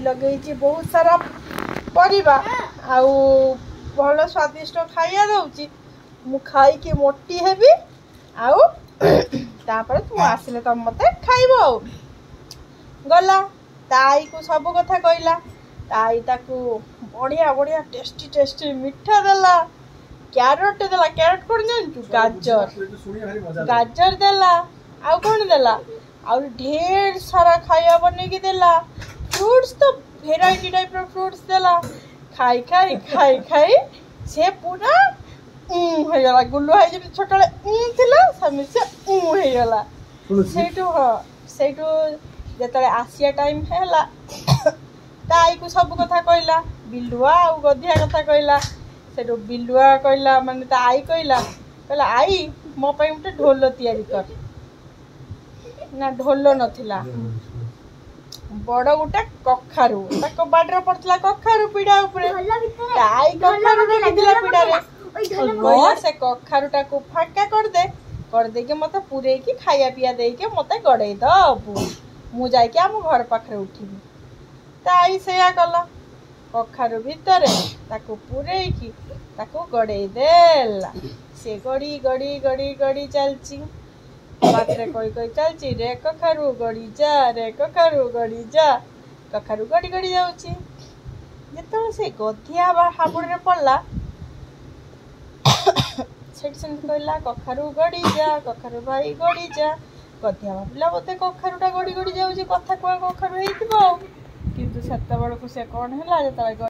लगे बहुत सारा परिबा आउ भल स्वादिष्ट खाइया दउची मु खाई के मोटी हेबी आउ तापर तू आसिले तम मते खाइबो गला ताई को सब कथा कहला ताई ताकू बढ़िया बढ़िया टेस्टी टेस्टी मिठा देला कैरट देला कैरट कोन जानचू गाजर देला आउ कोन देला आउ ढेर सारा खाइया बने की देला फ्रूट्स तो वेराइटी टाइप रो फ्रूट्स देला खाई खाई खाई खाई से पूरा हो गला गुल्लू है जे छोटले थिला समी से हो गला सेटू ह सेटू जेतले आसिया टाइम हैला ताई को सब कथा कहला बिल्लुआ आ गधिया कथा कहला सेटू बिल्लुआ कहला माने ता आई कहला आई मो पई उठे ढोल तैयारी कर ना ढोल नथिला बड़ गोटे कखारू ताको बाडर पड़तला कखारू पीड़ा ऊपर ताई कखारू रखिदिला पीड़ा रे कहला से कखारूटा को फाका कर दे के मते पूरे की खाया पिया दे के मते गड़े दबु मु जाई के हम घर पाखरे उठिबी ताई सेया कला कखारू भितरे ताको पूरे की ताको गड़े देला से गड़ी गड़ी गड़ी गड़ी चलची बातरे कोई चलची रे कखारू गड़ी जा कखारू गड़ी गड़ी जाउची जेतो से गधिया बा हाबुड़ रे पड़ला सेक्शन कहला कखारू गड़ी जा कखारू भाई गड़ी जा गधिया भाविला बोते कखारूटा गड़ी गड़ी जाउची कथा कोआ कखारू हेइथिबो किंतु सेते बेलकु से कोन हैला जे